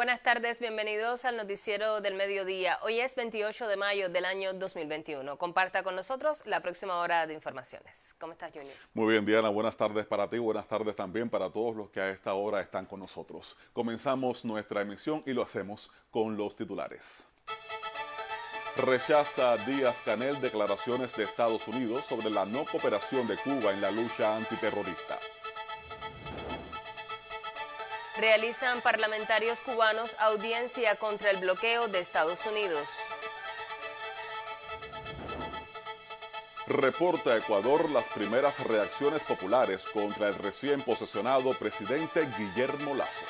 Buenas tardes, bienvenidos al noticiero del mediodía. Hoy es 28 de mayo del año 2021. Comparta con nosotros la próxima hora de informaciones. ¿Cómo estás, Junior? Muy bien, Diana, buenas tardes para ti, buenas tardes también para todos los que a esta hora están con nosotros. Comenzamos nuestra emisión y lo hacemos con los titulares. Rechaza Díaz-Canel declaraciones de Estados Unidos sobre la no cooperación de Cuba en la lucha antiterrorista. Realizan parlamentarios cubanos audiencia contra el bloqueo de Estados Unidos. Reporta Ecuador las primeras reacciones populares contra el recién posesionado presidente Guillermo Lasso.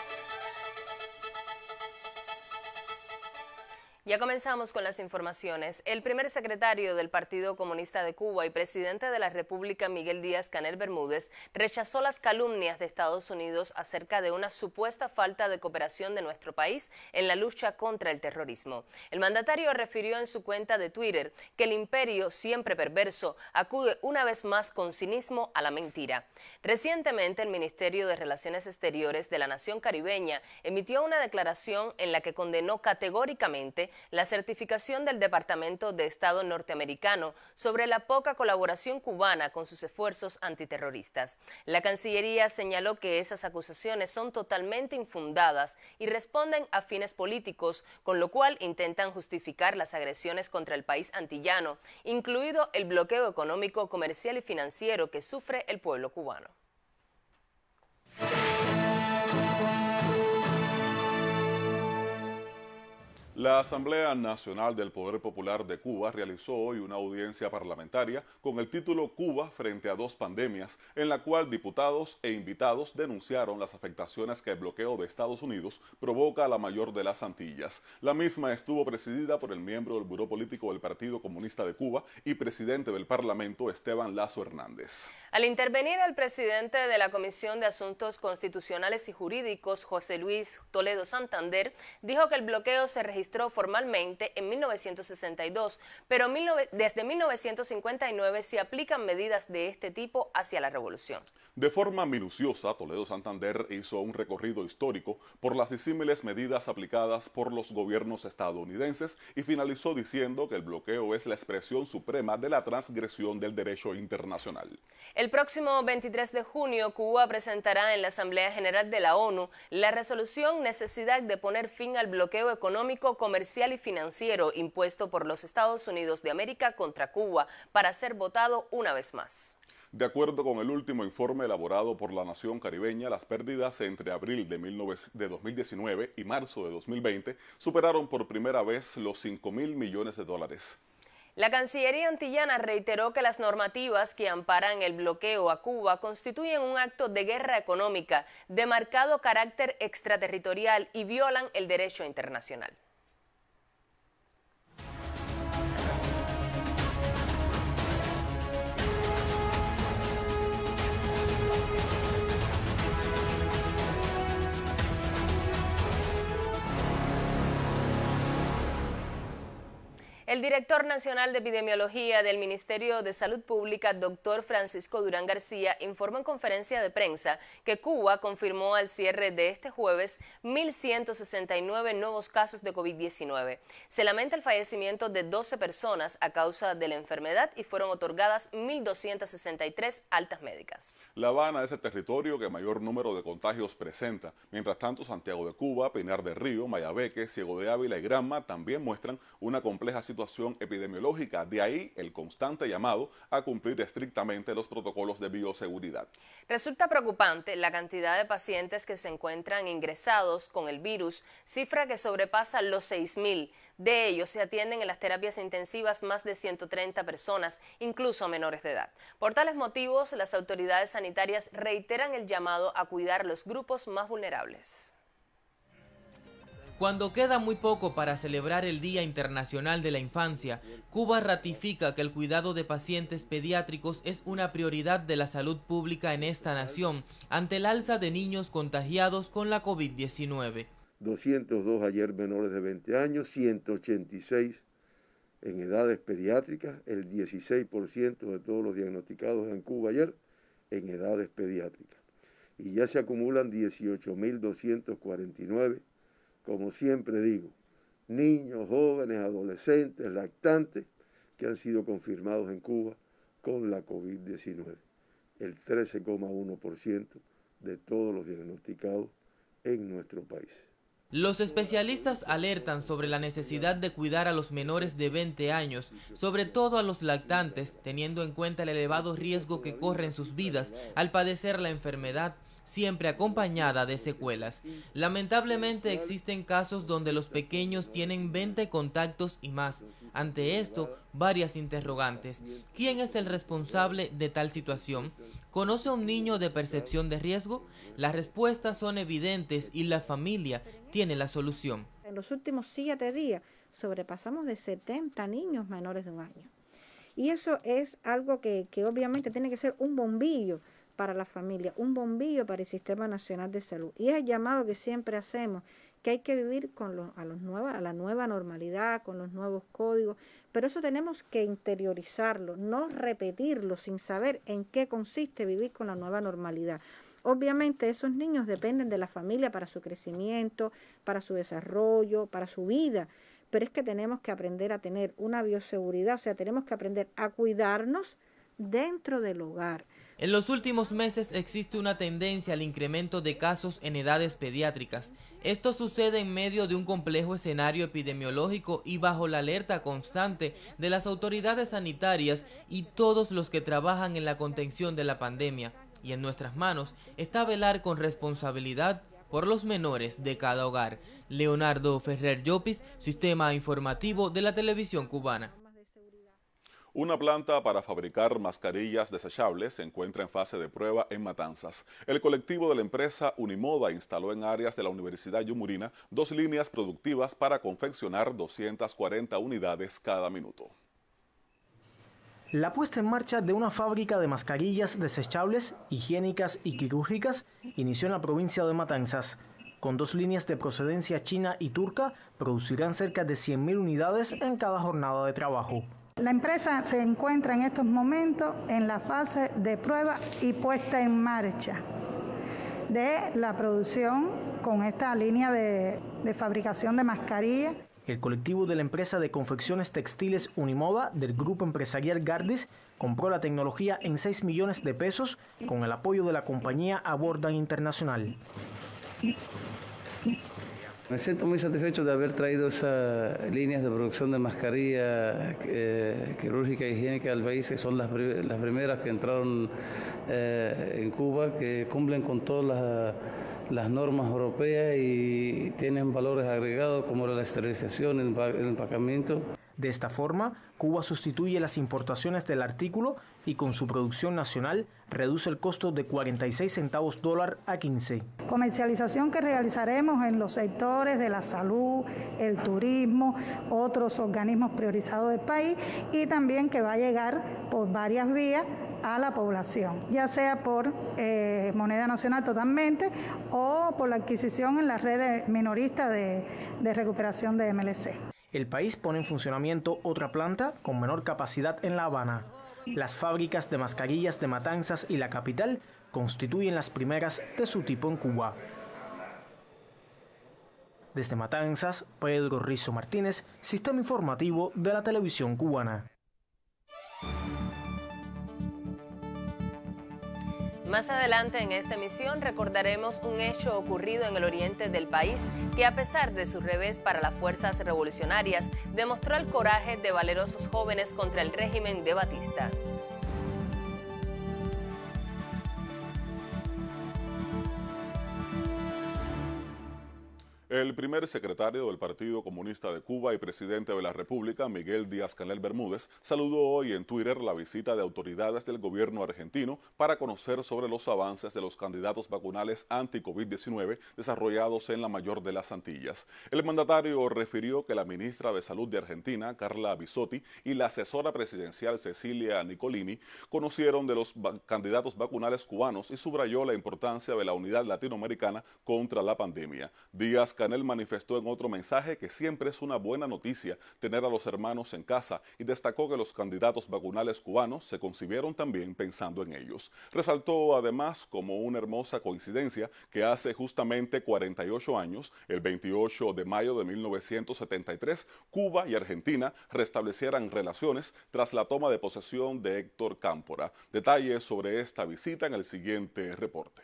Ya comenzamos con las informaciones. El primer secretario del Partido Comunista de Cuba y presidente de la República, Miguel Díaz-Canel Bermúdez, rechazó las calumnias de Estados Unidos acerca de una supuesta falta de cooperación de nuestro país en la lucha contra el terrorismo. El mandatario refirió en su cuenta de Twitter que el imperio, siempre perverso, acude una vez más con cinismo a la mentira. Recientemente, el Ministerio de Relaciones Exteriores de la nación caribeña emitió una declaración en la que condenó categóricamente la certificación del Departamento de Estado norteamericano sobre la poca colaboración cubana con sus esfuerzos antiterroristas. La Cancillería señaló que esas acusaciones son totalmente infundadas y responden a fines políticos, con lo cual intentan justificar las agresiones contra el país antillano, incluido el bloqueo económico, comercial y financiero que sufre el pueblo cubano. La Asamblea Nacional del Poder Popular de Cuba realizó hoy una audiencia parlamentaria con el título Cuba frente a dos pandemias, en la cual diputados e invitados denunciaron las afectaciones que el bloqueo de Estados Unidos provoca a la mayor de las Antillas. La misma estuvo presidida por el miembro del Buró Político del Partido Comunista de Cuba y presidente del Parlamento, Esteban Lazo Hernández. Al intervenir el presidente de la Comisión de Asuntos Constitucionales y Jurídicos, José Luis Toledo Santander, dijo que el bloqueo se registró formalmente en 1962, pero desde 1959 se aplican medidas de este tipo hacia la revolución. De forma minuciosa, Toledo Santander hizo un recorrido histórico por las disímiles medidas aplicadas por los gobiernos estadounidenses y finalizó diciendo que el bloqueo es la expresión suprema de la transgresión del derecho internacional. El próximo 23 de junio, Cuba presentará en la Asamblea General de la ONU la resolución Necesidad de poner fin al bloqueo económico, comercial y financiero impuesto por los Estados Unidos de América contra Cuba para ser votado una vez más. De acuerdo con el último informe elaborado por la nación caribeña, las pérdidas entre abril de 2019 y marzo de 2020 superaron por primera vez los 5.000 millones de dólares. La Cancillería antillana reiteró que las normativas que amparan el bloqueo a Cuba constituyen un acto de guerra económica de marcado carácter extraterritorial y violan el derecho internacional. El director nacional de epidemiología del Ministerio de Salud Pública, doctor Francisco Durán García, informó en conferencia de prensa que Cuba confirmó al cierre de este jueves 1.169 nuevos casos de COVID-19. Se lamenta el fallecimiento de 12 personas a causa de la enfermedad y fueron otorgadas 1.263 altas médicas. La Habana es el territorio que mayor número de contagios presenta. Mientras tanto, Santiago de Cuba, Pinar del Río, Mayabeque, Ciego de Ávila y Granma también muestran una compleja situación epidemiológica, de ahí el constante llamado a cumplir estrictamente los protocolos de bioseguridad. Resulta preocupante la cantidad de pacientes que se encuentran ingresados con el virus, cifra que sobrepasa los 6.000. De ellos se atienden en las terapias intensivas más de 130 personas, incluso menores de edad. Por tales motivos, las autoridades sanitarias reiteran el llamado a cuidar los grupos más vulnerables. Cuando queda muy poco para celebrar el Día Internacional de la Infancia, Cuba ratifica que el cuidado de pacientes pediátricos es una prioridad de la salud pública en esta nación ante el alza de niños contagiados con la COVID-19. 202 ayer menores de 20 años, 186 en edades pediátricas, el 16% de todos los diagnosticados en Cuba ayer en edades pediátricas. Y ya se acumulan 18.249 como siempre digo, niños, jóvenes, adolescentes, lactantes, que han sido confirmados en Cuba con la COVID-19. El 13,1% de todos los diagnosticados en nuestro país. Los especialistas alertan sobre la necesidad de cuidar a los menores de 20 años, sobre todo a los lactantes, teniendo en cuenta el elevado riesgo que corren sus vidas al padecer la enfermedad, siempre acompañada de secuelas. Lamentablemente existen casos donde los pequeños tienen 20 contactos y más. Ante esto, varias interrogantes. ¿Quién es el responsable de tal situación? ¿Conoce a un niño de percepción de riesgo? Las respuestas son evidentes y la familia tiene la solución. En los últimos 7 días sobrepasamos de 70 niños menores de 1 año. Y eso es algo que obviamente tiene que ser un bombillo para la familia, un bombillo para el Sistema Nacional de Salud. Y es el llamado que siempre hacemos, que hay que vivir con a la nueva normalidad, con los nuevos códigos, pero eso tenemos que interiorizarlo, no repetirlo sin saber en qué consiste vivir con la nueva normalidad. Obviamente esos niños dependen de la familia para su crecimiento, para su desarrollo, para su vida, pero es que tenemos que aprender a tener una bioseguridad, o sea, tenemos que aprender a cuidarnos dentro del hogar. En los últimos meses existe una tendencia al incremento de casos en edades pediátricas. Esto sucede en medio de un complejo escenario epidemiológico y bajo la alerta constante de las autoridades sanitarias y todos los que trabajan en la contención de la pandemia. Y en nuestras manos está velar con responsabilidad por los menores de cada hogar. Leonardo Ferrer Llopis, Sistema Informativo de la Televisión Cubana. Una planta para fabricar mascarillas desechables se encuentra en fase de prueba en Matanzas. El colectivo de la empresa Unimoda instaló en áreas de la Universidad Yumurina 2 líneas productivas para confeccionar 240 unidades cada minuto. La puesta en marcha de una fábrica de mascarillas desechables, higiénicas y quirúrgicas inició en la provincia de Matanzas. Con 2 líneas de procedencia china y turca, producirán cerca de 100.000 unidades en cada jornada de trabajo. La empresa se encuentra en estos momentos en la fase de prueba y puesta en marcha de la producción con esta línea de fabricación de mascarillas. El colectivo de la empresa de confecciones textiles Unimoda del grupo empresarial Gardis compró la tecnología en 6 millones de pesos con el apoyo de la compañía Abordan Internacional. Me siento muy satisfecho de haber traído esas líneas de producción de mascarilla quirúrgica e higiénica al país, que son las primeras que entraron en Cuba, que cumplen con todas las normas europeas y tienen valores agregados como la esterilización, el empacamiento. De esta forma, Cuba sustituye las importaciones del artículo y con su producción nacional reduce el costo de 46 centavos dólar a 15. Comercialización que realizaremos en los sectores de la salud, el turismo, otros organismos priorizados del país y también que va a llegar por varias vías a la población, ya sea por moneda nacional totalmente o por la adquisición en la red minorista de recuperación de MLC. El país pone en funcionamiento otra planta con menor capacidad en La Habana. Las fábricas de mascarillas de Matanzas y la capital constituyen las primeras de su tipo en Cuba. Desde Matanzas, Pedro Rizo Martínez, Sistema Informativo de la Televisión Cubana. Más adelante en esta emisión recordaremos un hecho ocurrido en el oriente del país que, a pesar de su revés para las fuerzas revolucionarias, demostró el coraje de valerosos jóvenes contra el régimen de Batista. El primer secretario del Partido Comunista de Cuba y presidente de la República, Miguel Díaz-Canel Bermúdez, saludó hoy en Twitter la visita de autoridades del gobierno argentino para conocer sobre los avances de los candidatos vacunales anti-COVID-19 desarrollados en la mayor de las Antillas. El mandatario refirió que la ministra de Salud de Argentina, Carla Bisotti, y la asesora presidencial Cecilia Nicolini conocieron de los candidatos vacunales cubanos y subrayó la importancia de la unidad latinoamericana contra la pandemia. Díaz-Canel Díaz-Canel manifestó en otro mensaje que siempre es una buena noticia tener a los hermanos en casa y destacó que los candidatos vacunales cubanos se concibieron también pensando en ellos. Resaltó además como una hermosa coincidencia que hace justamente 48 años, el 28 de mayo de 1973, Cuba y Argentina restablecieran relaciones tras la toma de posesión de Héctor Cámpora. Detalles sobre esta visita en el siguiente reporte.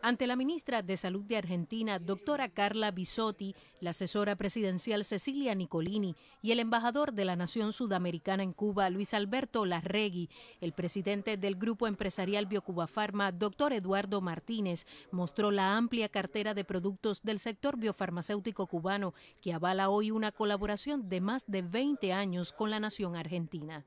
Ante la ministra de Salud de Argentina, doctora Carla Bisotti, la asesora presidencial Cecilia Nicolini y el embajador de la Nación Sudamericana en Cuba, Luis Alberto Larregui, el presidente del Grupo Empresarial Biocuba Pharma, doctor Eduardo Martínez, mostró la amplia cartera de productos del sector biofarmacéutico cubano que avala hoy una colaboración de más de 20 años con la nación argentina.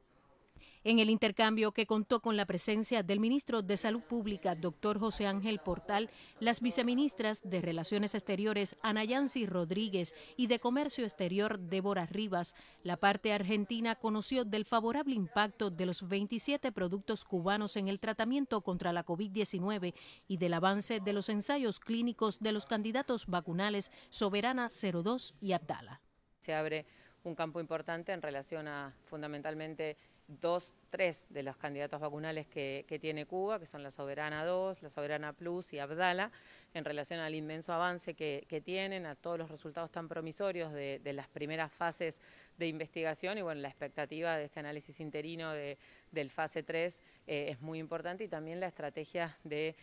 En el intercambio, que contó con la presencia del ministro de Salud Pública, doctor José Ángel Portal, las viceministras de Relaciones Exteriores, Ana Yancy Rodríguez, y de Comercio Exterior, Débora Rivas, la parte argentina conoció del favorable impacto de los 27 productos cubanos en el tratamiento contra la COVID-19 y del avance de los ensayos clínicos de los candidatos vacunales Soberana 02 y Abdala. Se abre un campo importante en relación a fundamentalmente tres de los candidatos vacunales que tiene Cuba, que son la Soberana 2, la Soberana Plus y Abdala, en relación al inmenso avance que tienen, a todos los resultados tan promisorios de las primeras fases de investigación y bueno, la expectativa de este análisis interino del fase 3 es muy importante, y también la estrategia de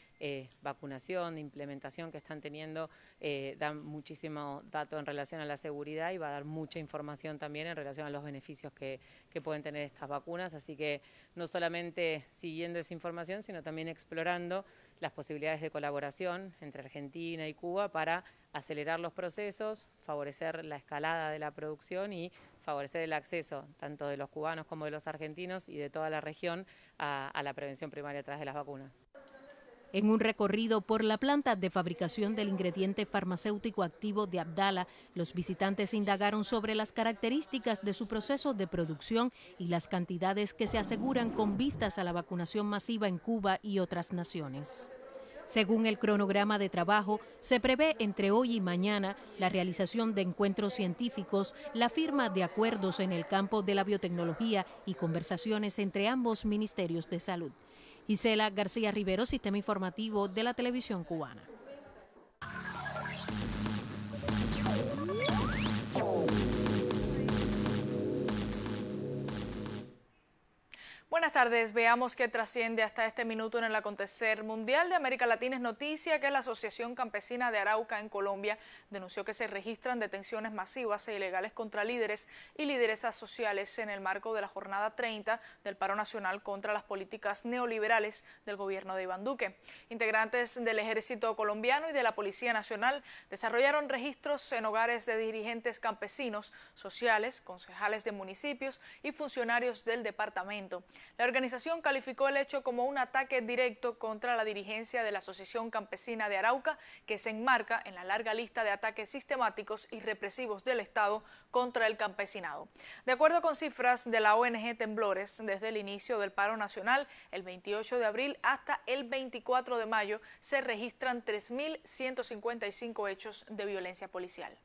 vacunación, de implementación que están teniendo, dan muchísimo dato en relación a la seguridad y va a dar mucha información también en relación a los beneficios que pueden tener estas vacunas, así que no solamente siguiendo esa información, sino también explorando las posibilidades de colaboración entre Argentina y Cuba para acelerar los procesos, favorecer la escalada de la producción y favorecer el acceso tanto de los cubanos como de los argentinos y de toda la región a la prevención primaria a través de las vacunas. En un recorrido por la planta de fabricación del ingrediente farmacéutico activo de Abdala, los visitantes indagaron sobre las características de su proceso de producción y las cantidades que se aseguran con vistas a la vacunación masiva en Cuba y otras naciones. Según el cronograma de trabajo, se prevé entre hoy y mañana la realización de encuentros científicos, la firma de acuerdos en el campo de la biotecnología y conversaciones entre ambos ministerios de salud. Gisela García Rivero, Sistema Informativo de la Televisión Cubana. Buenas tardes, veamos qué trasciende hasta este minuto en el acontecer mundial de América Latina. Es noticia que la Asociación Campesina de Arauca en Colombia denunció que se registran detenciones masivas e ilegales contra líderes y lideresas sociales en el marco de la jornada 30 del paro nacional contra las políticas neoliberales del gobierno de Iván Duque. Integrantes del Ejército colombiano y de la Policía Nacional desarrollaron registros en hogares de dirigentes campesinos, sociales, concejales de municipios y funcionarios del departamento. La organización calificó el hecho como un ataque directo contra la dirigencia de la Asociación Campesina de Arauca, que se enmarca en la larga lista de ataques sistemáticos y represivos del Estado contra el campesinado. De acuerdo con cifras de la ONG Temblores, desde el inicio del paro nacional, el 28 de abril hasta el 24 de mayo, se registran 3.155 hechos de violencia policial.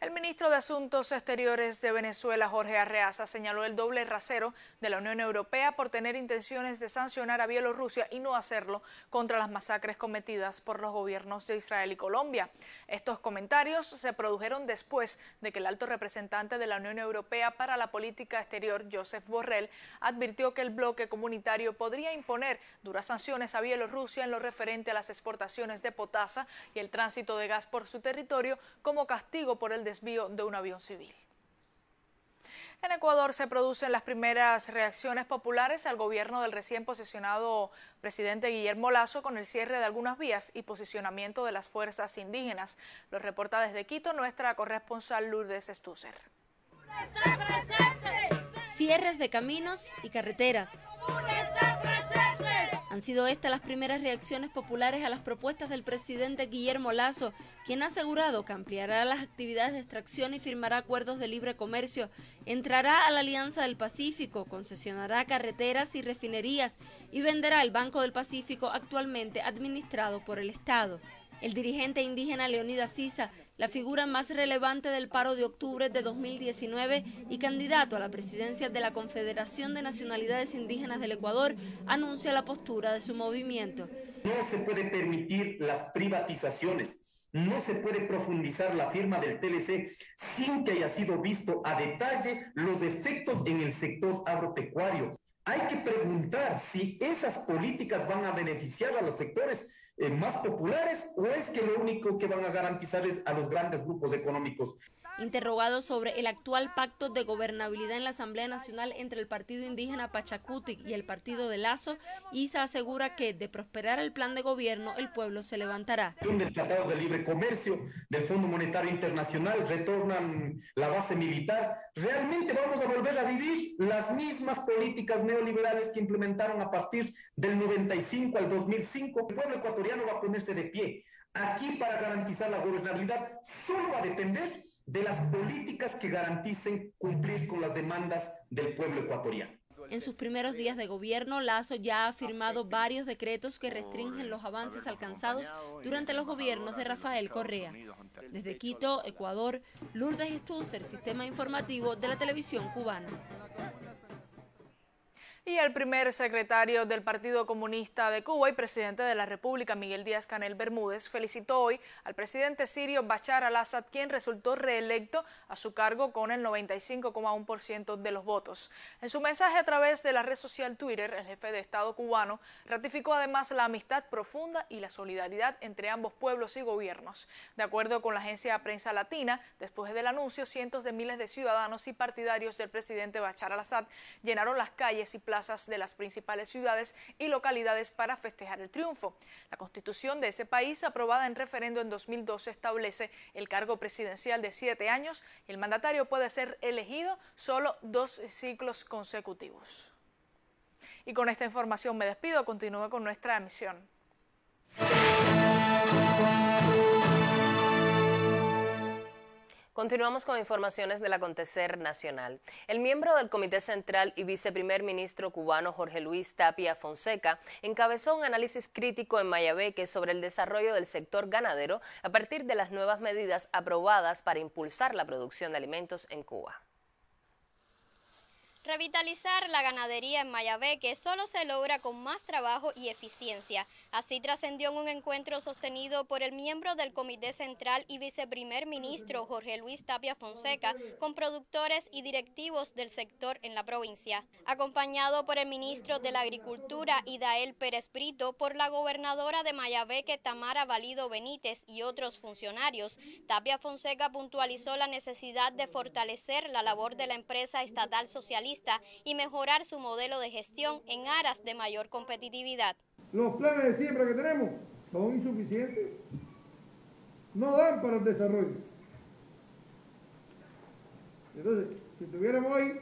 El ministro de Asuntos Exteriores de Venezuela, Jorge Arreaza, señaló el doble rasero de la Unión Europea por tener intenciones de sancionar a Bielorrusia y no hacerlo contra las masacres cometidas por los gobiernos de Israel y Colombia. Estos comentarios se produjeron después de que el alto representante de la Unión Europea para la política exterior, Josep Borrell, advirtió que el bloque comunitario podría imponer duras sanciones a Bielorrusia en lo referente a las exportaciones de potasa y el tránsito de gas por su territorio como castigo por el desvío de un avión civil. En Ecuador se producen las primeras reacciones populares al gobierno del recién posesionado presidente Guillermo Lasso con el cierre de algunas vías y posicionamiento de las fuerzas indígenas. Lo reporta desde Quito nuestra corresponsal Lourdes Estúcer. Cierres de caminos y carreteras. Han sido estas las primeras reacciones populares a las propuestas del presidente Guillermo Lasso, quien ha asegurado que ampliará las actividades de extracción y firmará acuerdos de libre comercio, entrará a la Alianza del Pacífico, concesionará carreteras y refinerías y venderá el Banco del Pacífico, actualmente administrado por el Estado. El dirigente indígena Leonidas Sisa, la figura más relevante del paro de octubre de 2019 y candidato a la presidencia de la Confederación de Nacionalidades Indígenas del Ecuador, anuncia la postura de su movimiento. No se puede permitir las privatizaciones. No se puede profundizar la firma del TLC sin que haya sido visto a detalle los efectos en el sector agropecuario. Hay que preguntar si esas políticas van a beneficiar a los sectores más populares o es que lo único que van a garantizar es a los grandes grupos económicos. Interrogado sobre el actual pacto de gobernabilidad en la Asamblea Nacional entre el partido indígena Pachacutic y el partido de Lasso, Issa asegura que de prosperar el plan de gobierno el pueblo se levantará. Del Tratado de Libre Comercio, del Fondo Monetario Internacional, retornan la base militar. ¿Realmente vamos a volver a vivir las mismas políticas neoliberales que implementaron a partir del 95 al 2005? El pueblo ecuatoriano va a ponerse de pie. Aquí, para garantizar la gobernabilidad, solo va a depender de las políticas que garanticen cumplir con las demandas del pueblo ecuatoriano. En sus primeros días de gobierno, Lasso ya ha firmado varios decretos que restringen los avances alcanzados durante los gobiernos de Rafael Correa. Desde Quito, Ecuador, Lourdes Estúcer, Sistema Informativo de la Televisión Cubana. Y el primer secretario del Partido Comunista de Cuba y presidente de la República, Miguel Díaz-Canel Bermúdez, felicitó hoy al presidente sirio Bashar al-Assad, quien resultó reelecto a su cargo con el 95,1% de los votos. En su mensaje a través de la red social Twitter, el jefe de Estado cubano ratificó además la amistad profunda y la solidaridad entre ambos pueblos y gobiernos. De acuerdo con la agencia Prensa Latina, después del anuncio, cientos de miles de ciudadanos y partidarios del presidente Bashar al-Assad llenaron las calles y plazas de las principales ciudades y localidades para festejar el triunfo. La constitución de ese país, aprobada en referendo en 2012, establece el cargo presidencial de 7 años y el mandatario puede ser elegido solo 2 ciclos consecutivos. Y con esta información me despido. Continúe con nuestra emisión. Continuamos con informaciones del acontecer nacional. El miembro del Comité Central y viceprimer ministro cubano Jorge Luis Tapia Fonseca encabezó un análisis crítico en Mayabeque sobre el desarrollo del sector ganadero a partir de las nuevas medidas aprobadas para impulsar la producción de alimentos en Cuba. Revitalizar la ganadería en Mayabeque solo se logra con más trabajo y eficiencia. Así trascendió en un encuentro sostenido por el miembro del Comité Central y viceprimer ministro Jorge Luis Tapia Fonseca con productores y directivos del sector en la provincia. Acompañado por el ministro de la Agricultura Idael Pérez Brito, por la gobernadora de Mayabeque Tamara Valido Benítez y otros funcionarios, Tapia Fonseca puntualizó la necesidad de fortalecer la labor de la empresa estatal socialista y mejorar su modelo de gestión en aras de mayor competitividad. Los planes de siembra que tenemos son insuficientes, no dan para el desarrollo. Entonces, si tuviéramos hoy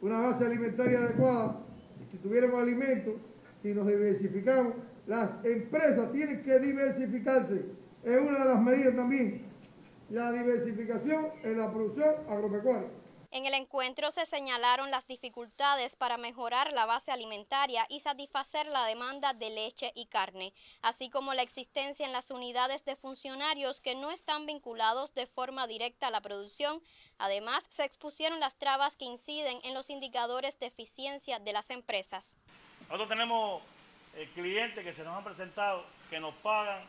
una base alimentaria adecuada, si tuviéramos alimentos, si nos diversificamos, las empresas tienen que diversificarse. Es una de las medidas también, la diversificación en la producción agropecuaria. En el encuentro se señalaron las dificultades para mejorar la base alimentaria y satisfacer la demanda de leche y carne, así como la existencia en las unidades de funcionarios que no están vinculados de forma directa a la producción. Además, se expusieron las trabas que inciden en los indicadores de eficiencia de las empresas. Nosotros tenemos clientes que se nos han presentado, que nos pagan,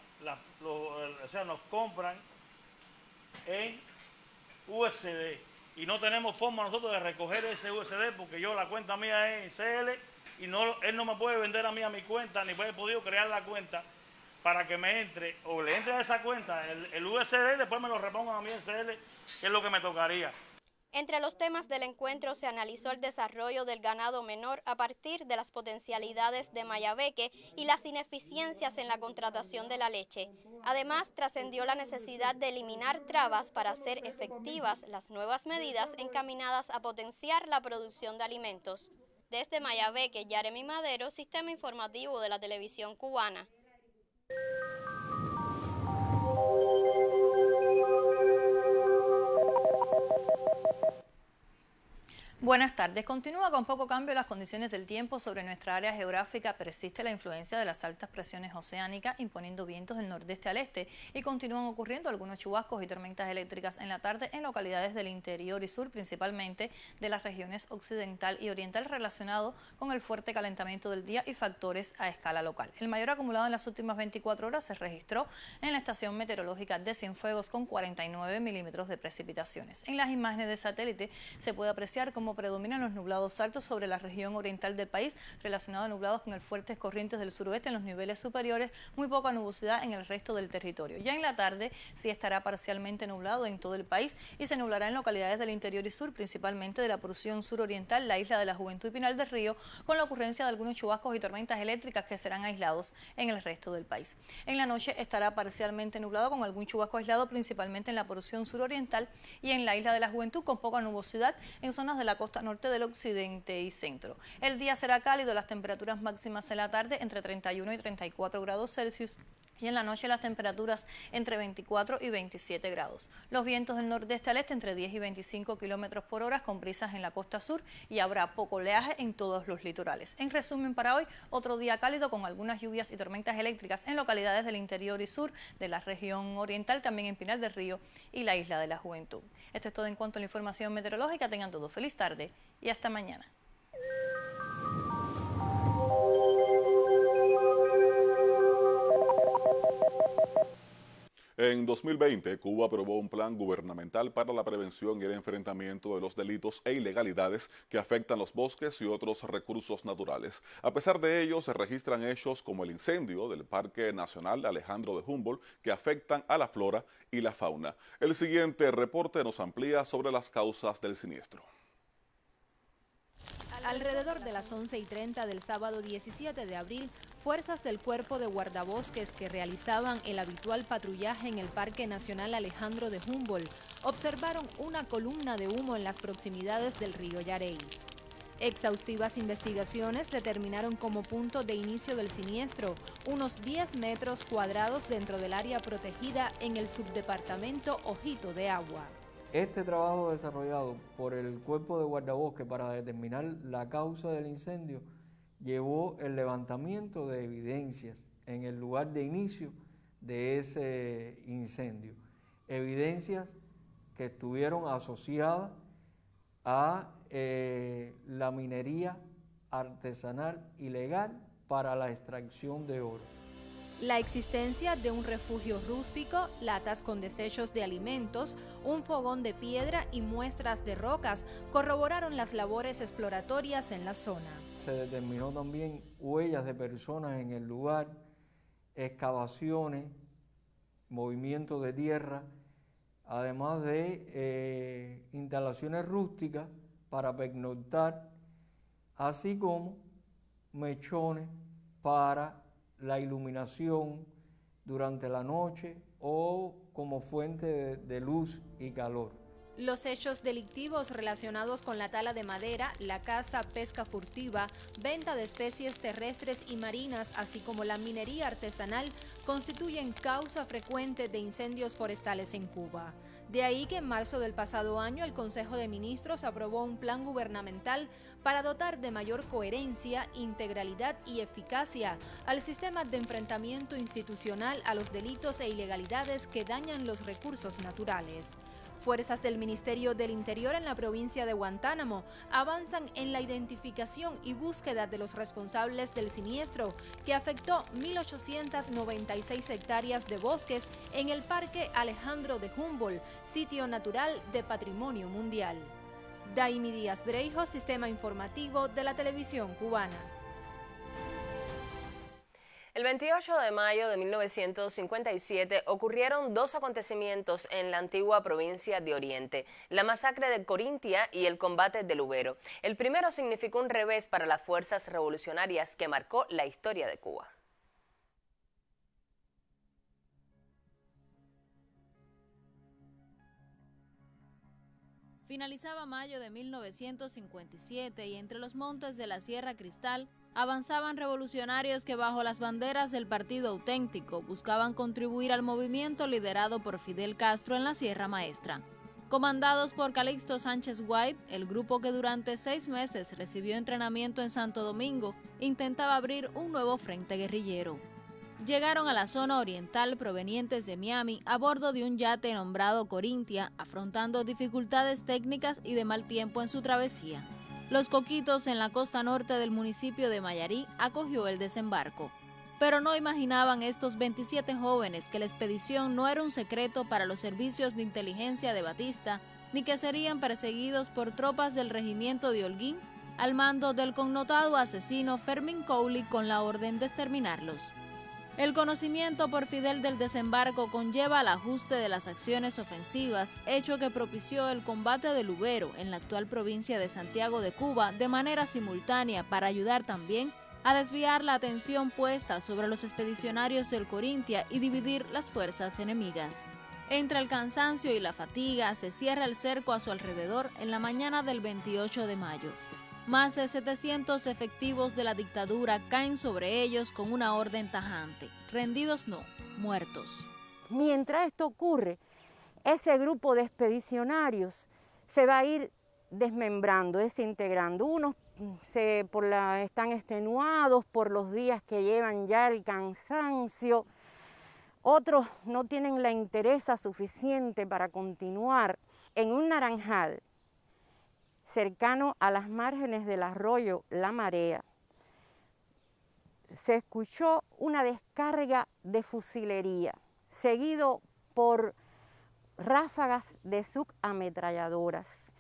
o sea, nos compran en USD. Y no tenemos forma nosotros de recoger ese USD porque la cuenta mía es en CL y él no me puede vender a mí a mi cuenta, ni he podido crear la cuenta para que me entre, o le entre a esa cuenta el USD y después me lo repongan a mí en CL, que es lo que me tocaría. Entre los temas del encuentro se analizó el desarrollo del ganado menor a partir de las potencialidades de Mayabeque y las ineficiencias en la contratación de la leche. Además, trascendió la necesidad de eliminar trabas para hacer efectivas las nuevas medidas encaminadas a potenciar la producción de alimentos. Desde Mayabeque, Yaremi Madero, Sistema Informativo de la Televisión Cubana. Buenas tardes. Continúa con poco cambio las condiciones del tiempo sobre nuestra área geográfica. Persiste la influencia de las altas presiones oceánicas imponiendo vientos del nordeste al este y continúan ocurriendo algunos chubascos y tormentas eléctricas en la tarde en localidades del interior y sur, principalmente de las regiones occidental y oriental, relacionado con el fuerte calentamiento del día y factores a escala local. El mayor acumulado en las últimas 24 horas se registró en la estación meteorológica de Cienfuegos con 49 milímetros de precipitaciones. En las imágenes de satélite se puede apreciar cómo predominan los nublados altos sobre la región oriental del país, relacionados a nublados con el fuertes corrientes del suroeste en los niveles superiores, muy poca nubosidad en el resto del territorio. Ya en la tarde sí estará parcialmente nublado en todo el país y se nublará en localidades del interior y sur, principalmente de la porción suroriental, la isla de la Juventud y Pinal del Río, con la ocurrencia de algunos chubascos y tormentas eléctricas que serán aislados en el resto del país. En la noche estará parcialmente nublado con algún chubasco aislado, principalmente en la porción suroriental y en la isla de la Juventud, con poca nubosidad en zonas de la costa norte del occidente y centro. El día será cálido, las temperaturas máximas en la tarde entre 31 y 34 grados Celsius y en la noche las temperaturas entre 24 y 27 grados. Los vientos del nordeste al este entre 10 y 25 kilómetros por hora con brisas en la costa sur y habrá poco oleaje en todos los litorales. En resumen, para hoy, otro día cálido con algunas lluvias y tormentas eléctricas en localidades del interior y sur de la región oriental, también en Pinal del Río y la isla de la Juventud. Esto es todo en cuanto a la información meteorológica. Tengan todos feliz tarde y hasta mañana. En 2020, Cuba aprobó un plan gubernamental para la prevención y el enfrentamiento de los delitos e ilegalidades que afectan los bosques y otros recursos naturales. A pesar de ello, se registran hechos como el incendio del Parque Nacional Alejandro de Humboldt que afectan a la flora y la fauna. El siguiente reporte nos amplía sobre las causas del siniestro. Alrededor de las 11:30 del sábado 17 de abril, fuerzas del Cuerpo de Guardabosques que realizaban el habitual patrullaje en el Parque Nacional Alejandro de Humboldt observaron una columna de humo en las proximidades del río Yarey. Exhaustivas investigaciones determinaron como punto de inicio del siniestro unos 10 metros cuadrados dentro del área protegida en el subdepartamento Ojito de Agua. Este trabajo desarrollado por el Cuerpo de Guardabosques para determinar la causa del incendio llevó el levantamiento de evidencias en el lugar de inicio de ese incendio. Evidencias que estuvieron asociadas a la minería artesanal ilegal para la extracción de oro. La existencia de un refugio rústico, latas con desechos de alimentos, un fogón de piedra y muestras de rocas corroboraron las labores exploratorias en la zona. Se determinó también huellas de personas en el lugar, excavaciones, movimiento de tierra, además de instalaciones rústicas para pernoctar, así como mechones para la iluminación durante la noche o como fuente de luz y calor. Los hechos delictivos relacionados con la tala de madera, la caza, pesca furtiva, venta de especies terrestres y marinas, así como la minería artesanal, constituyen causa frecuente de incendios forestales en Cuba. De ahí que en marzo del pasado año el Consejo de Ministros aprobó un plan gubernamental para dotar de mayor coherencia, integralidad y eficacia al sistema de enfrentamiento institucional a los delitos e ilegalidades que dañan los recursos naturales. Fuerzas del Ministerio del Interior en la provincia de Guantánamo avanzan en la identificación y búsqueda de los responsables del siniestro que afectó 1.896 hectáreas de bosques en el Parque Alejandro de Humboldt, sitio natural de Patrimonio Mundial. Daimi Díaz Breijo, Sistema Informativo de la Televisión Cubana. El 28 de mayo de 1957 ocurrieron dos acontecimientos en la antigua provincia de Oriente, la masacre de Corintia y el combate de Lubero. El primero significó un revés para las fuerzas revolucionarias que marcó la historia de Cuba. Finalizaba mayo de 1957 y entre los montes de la Sierra Cristal avanzaban revolucionarios que bajo las banderas del Partido Auténtico buscaban contribuir al movimiento liderado por Fidel Castro en la Sierra Maestra. Comandados por Calixto Sánchez White, el grupo que durante 6 meses recibió entrenamiento en Santo Domingo intentaba abrir un nuevo frente guerrillero. Llegaron a la zona oriental provenientes de Miami a bordo de un yate nombrado Corintia, afrontando dificultades técnicas y de mal tiempo en su travesía. Los Coquitos, en la costa norte del municipio de Mayarí, acogió el desembarco. Pero no imaginaban estos 27 jóvenes que la expedición no era un secreto para los servicios de inteligencia de Batista, ni que serían perseguidos por tropas del regimiento de Holguín, al mando del connotado asesino Fermín Cowley, con la orden de exterminarlos. El conocimiento por Fidel del desembarco conlleva el ajuste de las acciones ofensivas, hecho que propició el combate de Lubero en la actual provincia de Santiago de Cuba de manera simultánea, para ayudar también a desviar la atención puesta sobre los expedicionarios del Corintia y dividir las fuerzas enemigas. Entre el cansancio y la fatiga, se cierra el cerco a su alrededor en la mañana del 28 de mayo. Más de 700 efectivos de la dictadura caen sobre ellos con una orden tajante: rendidos no, muertos. Mientras esto ocurre, ese grupo de expedicionarios se va a ir desmembrando, desintegrando. Unos están extenuados por los días que llevan ya, el cansancio. Otros no tienen la entereza suficiente para continuar. En un naranjal cercano a las márgenes del arroyo La Marea, se escuchó una descarga de fusilería, seguido por ráfagas de subametralladoras,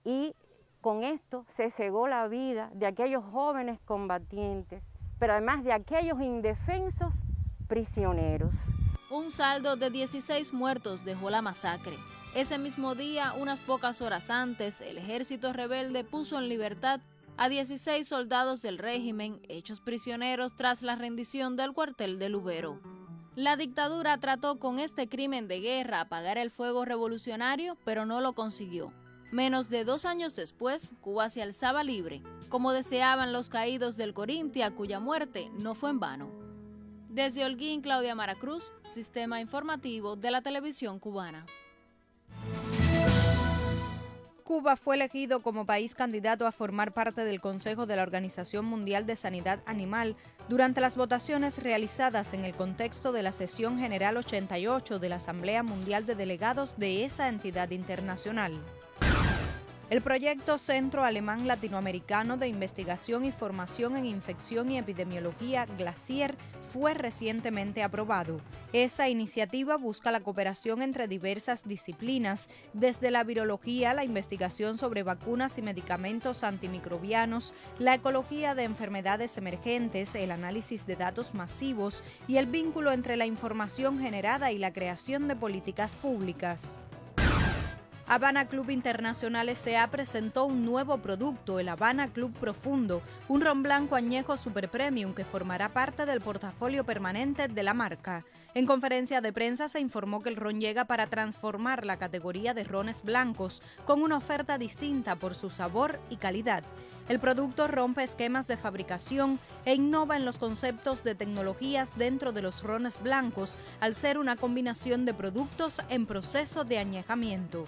y con esto se cegó la vida de aquellos jóvenes combatientes, pero además de aquellos indefensos prisioneros. Un saldo de 16 muertos dejó la masacre. Ese mismo día, unas pocas horas antes, el ejército rebelde puso en libertad a 16 soldados del régimen, hechos prisioneros tras la rendición del cuartel de Lubero. La dictadura trató con este crimen de guerra apagar el fuego revolucionario, pero no lo consiguió. Menos de 2 años después, Cuba se alzaba libre, como deseaban los caídos del Corintia, cuya muerte no fue en vano. Desde Holguín, Claudia Maracruz, Sistema Informativo de la Televisión Cubana. Cuba fue elegido como país candidato a formar parte del Consejo de la Organización Mundial de Sanidad Animal durante las votaciones realizadas en el contexto de la Sesión General 88 de la Asamblea Mundial de Delegados de esa entidad internacional. El proyecto Centro Alemán Latinoamericano de Investigación y Formación en Infección y Epidemiología, GLACIER, fue recientemente aprobado. Esa iniciativa busca la cooperación entre diversas disciplinas, desde la virología, la investigación sobre vacunas y medicamentos antimicrobianos, la ecología de enfermedades emergentes, el análisis de datos masivos y el vínculo entre la información generada y la creación de políticas públicas. Habana Club Internacional S.A. presentó un nuevo producto, el Habana Club Profundo, un ron blanco añejo super premium que formará parte del portafolio permanente de la marca. En conferencia de prensa se informó que el ron llega para transformar la categoría de rones blancos con una oferta distinta por su sabor y calidad. El producto rompe esquemas de fabricación e innova en los conceptos de tecnologías dentro de los rones blancos, al ser una combinación de productos en proceso de añejamiento.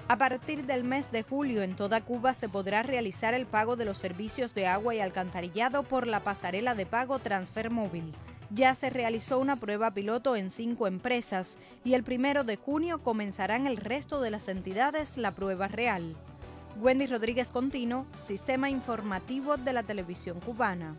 A partir del mes de julio, en toda Cuba se podrá realizar el pago de los servicios de agua y alcantarillado por la pasarela de pago Transfer Móvil. Ya se realizó una prueba piloto en 5 empresas y el 1 de junio comenzará en el resto de las entidades la prueba real. Wendy Rodríguez Contino, Sistema Informativo de la Televisión Cubana.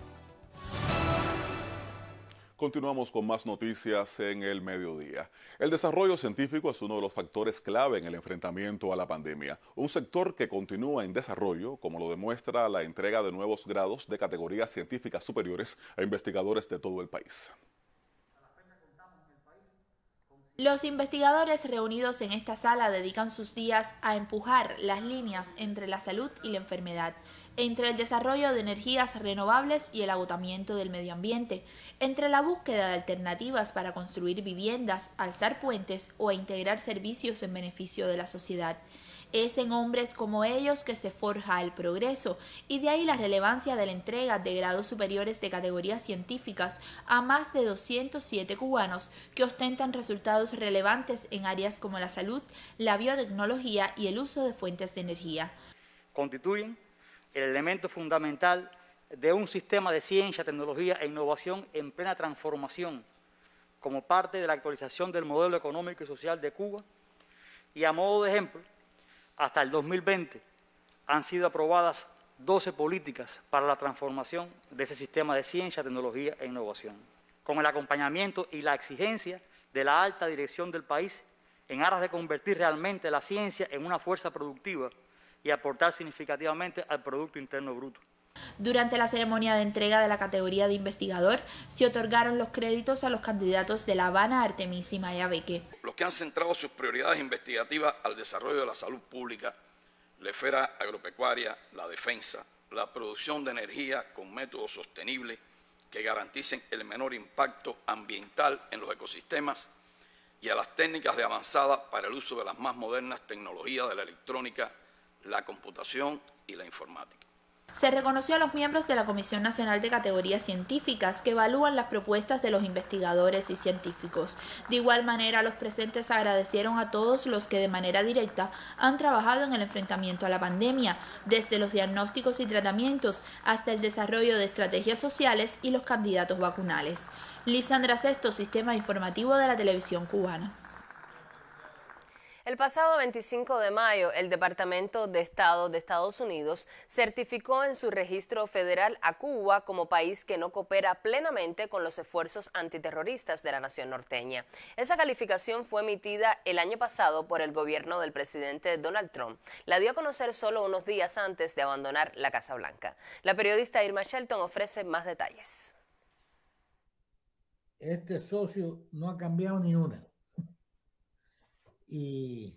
Continuamos con más noticias en el mediodía. El desarrollo científico es uno de los factores clave en el enfrentamiento a la pandemia. Un sector que continúa en desarrollo, como lo demuestra la entrega de nuevos grados de categorías científicas superiores a investigadores de todo el país. Los investigadores reunidos en esta sala dedican sus días a empujar las líneas entre la salud y la enfermedad, entre el desarrollo de energías renovables y el agotamiento del medio ambiente, entre la búsqueda de alternativas para construir viviendas, alzar puentes o integrar servicios en beneficio de la sociedad. Es en hombres como ellos que se forja el progreso, y de ahí la relevancia de la entrega de grados superiores de categorías científicas a más de 207 cubanos que ostentan resultados relevantes en áreas como la salud, la biotecnología y el uso de fuentes de energía. Constituyen el elemento fundamental de un sistema de ciencia, tecnología e innovación en plena transformación, como parte de la actualización del modelo económico y social de Cuba, y a modo de ejemplo, hasta el 2020 han sido aprobadas 12 políticas para la transformación de ese sistema de ciencia, tecnología e innovación, con el acompañamiento y la exigencia de la alta dirección del país en aras de convertir realmente la ciencia en una fuerza productiva y aportar significativamente al Producto Interno Bruto. Durante la ceremonia de entrega de la categoría de investigador, se otorgaron los créditos a los candidatos de La Habana, Artemisa y Mayabeque. Los que han centrado sus prioridades investigativas al desarrollo de la salud pública, la esfera agropecuaria, la defensa, la producción de energía con métodos sostenibles que garanticen el menor impacto ambiental en los ecosistemas y a las técnicas de avanzada para el uso de las más modernas tecnologías de la electrónica, la computación y la informática. Se reconoció a los miembros de la Comisión Nacional de Categorías Científicas que evalúan las propuestas de los investigadores y científicos. De igual manera, los presentes agradecieron a todos los que de manera directa han trabajado en el enfrentamiento a la pandemia, desde los diagnósticos y tratamientos hasta el desarrollo de estrategias sociales y los candidatos vacunales. Lisandra Sesto, Sistema Informativo de la Televisión Cubana. El pasado 25 de mayo, el Departamento de Estado de Estados Unidos certificó en su registro federal a Cuba como país que no coopera plenamente con los esfuerzos antiterroristas de la nación norteña. Esa calificación fue emitida el año pasado por el gobierno del presidente Donald Trump. La dio a conocer solo unos días antes de abandonar la Casa Blanca. La periodista Irma Shelton ofrece más detalles. Este socio no ha cambiado ni una. Y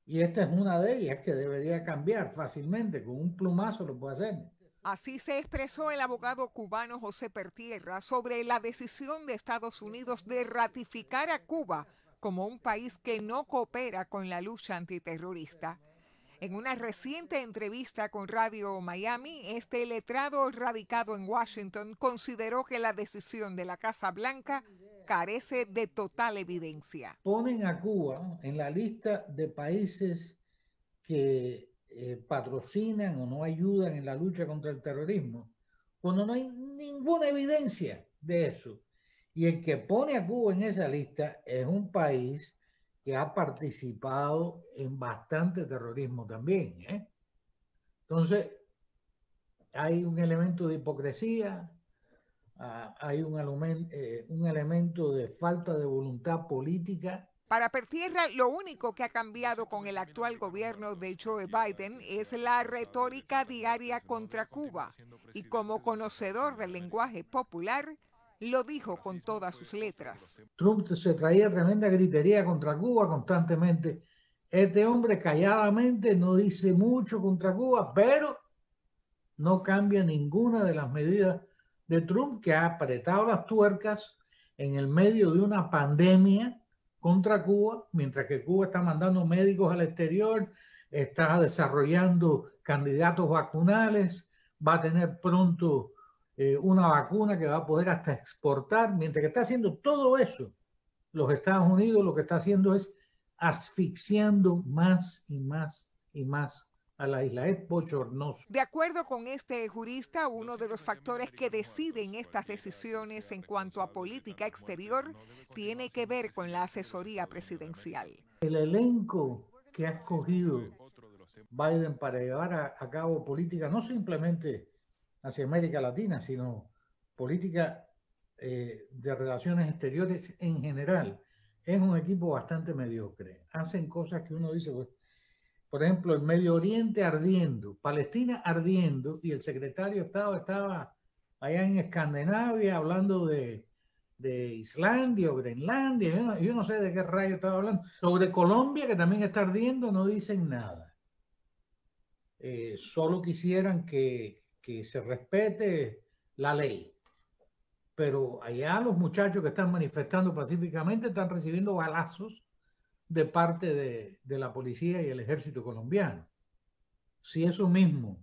esta es una de ellas que debería cambiar fácilmente, con un plumazo lo puede hacer. Así se expresó el abogado cubano José Pertierra sobre la decisión de Estados Unidos de ratificar a Cuba como un país que no coopera con la lucha antiterrorista. En una reciente entrevista con Radio Miami, este letrado radicado en Washington consideró que la decisión de la Casa Blanca carece de total evidencia. Ponen a Cuba en la lista de países que patrocinan o no ayudan en la lucha contra el terrorismo, cuando no hay ninguna evidencia de eso. Y el que pone a Cuba en esa lista es un país que ha participado en bastante terrorismo también, ¿eh? Entonces, hay un elemento de hipocresía, hay un elemento de falta de voluntad política. Para Pertierra, lo único que ha cambiado con el actual gobierno de Joe Biden es la retórica diaria contra Cuba. Y como conocedor del lenguaje popular, lo dijo con todas sus letras. Trump se traía tremenda gritería contra Cuba constantemente. Este hombre calladamente no dice mucho contra Cuba, pero no cambia ninguna de las medidas de Trump, que ha apretado las tuercas en el medio de una pandemia contra Cuba, mientras que Cuba está mandando médicos al exterior, está desarrollando candidatos vacunales, va a tener pronto una vacuna que va a poder hasta exportar. Mientras que está haciendo todo eso, los Estados Unidos lo que está haciendo es asfixiando más y más y más a la isla. Es bochornoso. De acuerdo con este jurista, uno de los factores que deciden estas decisiones en cuanto a política exterior tiene que ver con la asesoría presidencial. El elenco que ha escogido Biden para llevar a cabo política, no simplemente hacia América Latina, sino política de relaciones exteriores en general, es un equipo bastante mediocre. Hacen cosas que uno dice, pues, por ejemplo, el Medio Oriente ardiendo, Palestina ardiendo, y el secretario de Estado estaba allá en Escandinavia hablando de Islandia o Groenlandia, yo no sé de qué rayo estaba hablando. Sobre Colombia, que también está ardiendo, no dicen nada. Solo quisieran que se respete la ley. Pero allá los muchachos que están manifestando pacíficamente están recibiendo balazos de parte de la policía y el ejército colombiano. Si eso mismo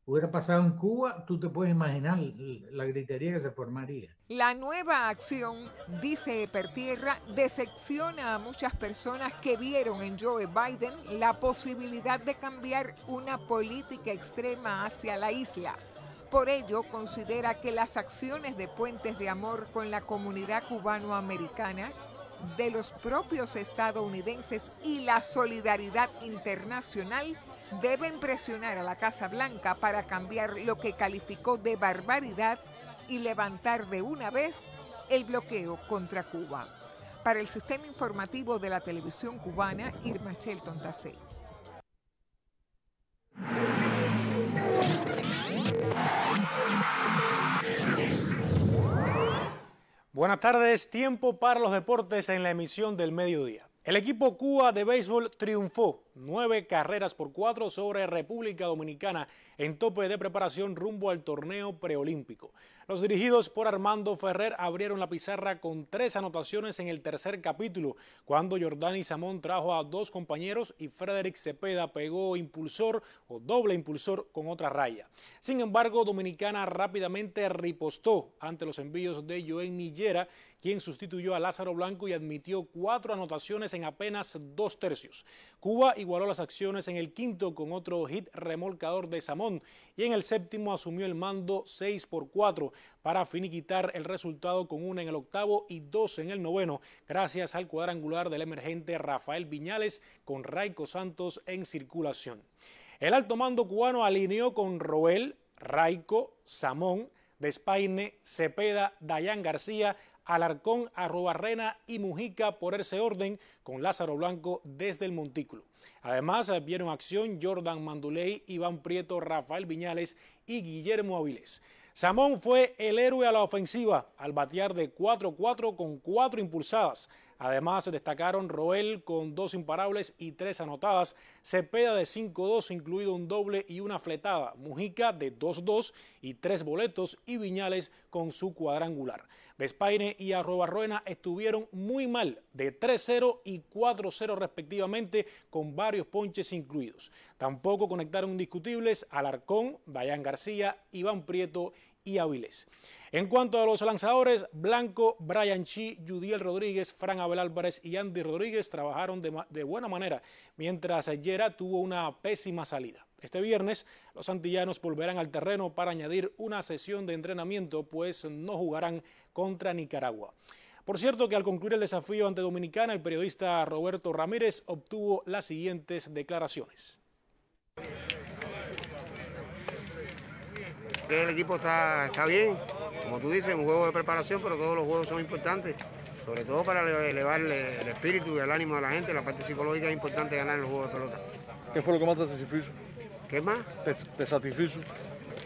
hubiera pasado en Cuba, tú te puedes imaginar la gritería que se formaría. La nueva acción, dice Pertierra, decepciona a muchas personas que vieron en Joe Biden la posibilidad de cambiar una política extrema hacia la isla. Por ello, considera que las acciones de puentes de amor con la comunidad cubanoamericana, de los propios estadounidenses y la solidaridad internacional deben presionar a la Casa Blanca para cambiar lo que calificó de barbaridad y levantar de una vez el bloqueo contra Cuba. Para el Sistema Informativo de la Televisión Cubana, Irma Shelton Tacey. Buenas tardes, tiempo para los deportes en la emisión del mediodía. El equipo Cuba de béisbol triunfó 9 carreras por 4 sobre República Dominicana en tope de preparación rumbo al torneo preolímpico. Los dirigidos por Armando Ferrer abrieron la pizarra con 3 anotaciones en el tercer capítulo, cuando Jordani Samón trajo a 2 compañeros y Frederick Cepeda pegó impulsor o doble impulsor con otra raya. Sin embargo, Dominicana rápidamente ripostó ante los envíos de Joen Nillera, quien sustituyó a Lázaro Blanco y admitió 4 anotaciones en apenas 2 tercios. Cuba igualó las acciones en el quinto con otro hit remolcador de Samón y en el séptimo asumió el mando 6-4 para finiquitar el resultado con 1 en el octavo y 2 en el noveno, gracias al cuadrangular del emergente Rafael Viñales con Raico Santos en circulación. El alto mando cubano alineó con Roel, Raico, Samón, Despaine, Cepeda, Dayan García, Alarcón, Arrobarrena y Mujica por ese orden, con Lázaro Blanco desde el montículo. Además, vieron acción Jordan Manduley, Iván Prieto, Rafael Viñales y Guillermo Avilés. Samón fue el héroe a la ofensiva al batear de 4-4 con 4 impulsadas. Además, se destacaron Roel con 2 imparables y 3 anotadas, Cepeda de 5-2, incluido un doble y una fletada, Mujica de 2-2 y 3 boletos y Viñales con su cuadrangular. Despaine y Arrobarrena estuvieron muy mal, de 3-0 y 4-0 respectivamente, con varios ponches incluidos. Tampoco conectaron indiscutibles Alarcón, Dayan García, Iván Prieto y Avilés. En cuanto a los lanzadores, Blanco, Brian Chi, Yudiel Rodríguez, Fran Abel Álvarez y Andy Rodríguez trabajaron de buena manera, mientras Yera tuvo una pésima salida. Este viernes, los antillanos volverán al terreno para añadir una sesión de entrenamiento, pues no jugarán contra Nicaragua. Por cierto que al concluir el desafío ante Dominicana, el periodista Roberto Ramírez obtuvo las siguientes declaraciones. El equipo está bien, como tú dices, un juego de preparación, pero todos los juegos son importantes, sobre todo para elevar el espíritu y el ánimo de la gente. La parte psicológica es importante ganar los juegos de pelota. ¿Qué fue lo que más te satisfizo? ¿Qué más? ¿Te satisfizo?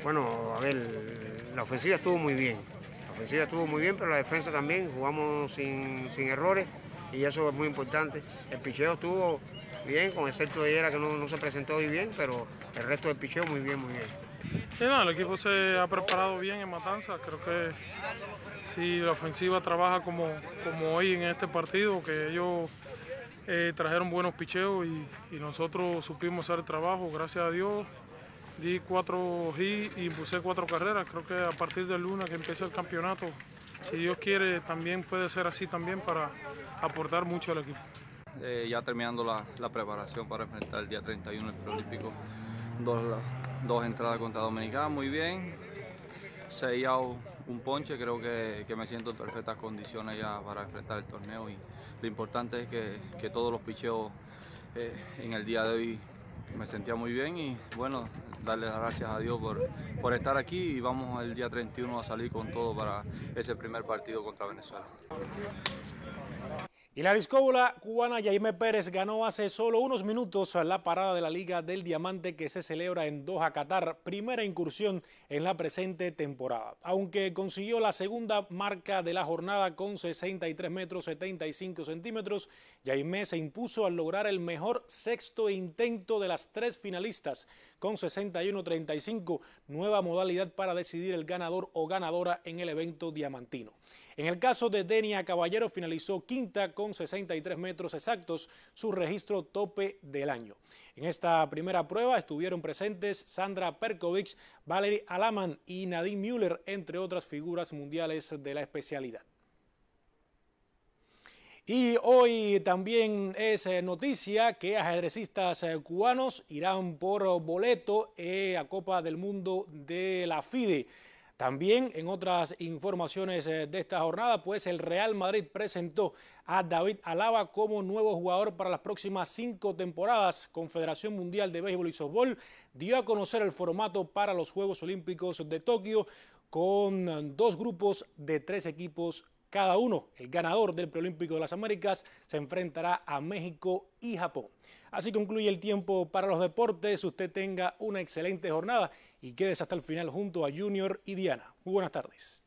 Bueno, a ver, la ofensiva estuvo muy bien. Pero la defensa también, jugamos sin errores y eso es muy importante. El picheo estuvo bien, con excepto de Yera que no se presentó hoy bien, pero el resto del picheo muy bien. Sí, no, el equipo se ha preparado bien en Matanzas. Creo que si la ofensiva trabaja como hoy en este partido, que ellos trajeron buenos picheos y nosotros supimos hacer el trabajo, gracias a Dios. Di 4 hits y impulsé 4 carreras. Creo que a partir del lunes que empiece el campeonato, si Dios quiere, también puede ser así también para aportar mucho al equipo. Ya terminando la preparación para enfrentar el día 31 el preolímpico, dos entradas contra Dominicana, muy bien, 6 outs, un ponche, creo que me siento en perfectas condiciones ya para enfrentar el torneo y lo importante es que todos los picheos en el día de hoy me sentía muy bien y bueno, darle las gracias a Dios por estar aquí y vamos el día 31 a salir con todo para ese primer partido contra Venezuela. Y la discóbola cubana Yaimé Pérez ganó hace solo unos minutos la parada de la Liga del Diamante que se celebra en Doha, Qatar, primera incursión en la presente temporada. Aunque consiguió la segunda marca de la jornada con 63 metros 75 centímetros, Yaimé se impuso al lograr el mejor sexto intento de las 3 finalistas con 61-35, nueva modalidad para decidir el ganador o ganadora en el evento diamantino. En el caso de Denia Caballero finalizó quinta con 63 metros exactos, su registro tope del año. En esta primera prueba estuvieron presentes Sandra Perkovic, Valerie Alaman y Nadine Müller, entre otras figuras mundiales de la especialidad. Y hoy también es noticia que ajedrecistas cubanos irán por boleto a Copa del Mundo de la FIDE. También en otras informaciones de esta jornada, pues el Real Madrid presentó a David Alaba como nuevo jugador para las próximas 5 temporadas. Confederación Mundial de Béisbol y Softbol dio a conocer el formato para los Juegos Olímpicos de Tokio con 2 grupos de 3 equipos cada uno. El ganador del Preolímpico de las Américas se enfrentará a México y Japón. Así concluye el tiempo para los deportes. Usted tenga una excelente jornada y quédese hasta el final junto a Junior y Diana. Muy buenas tardes.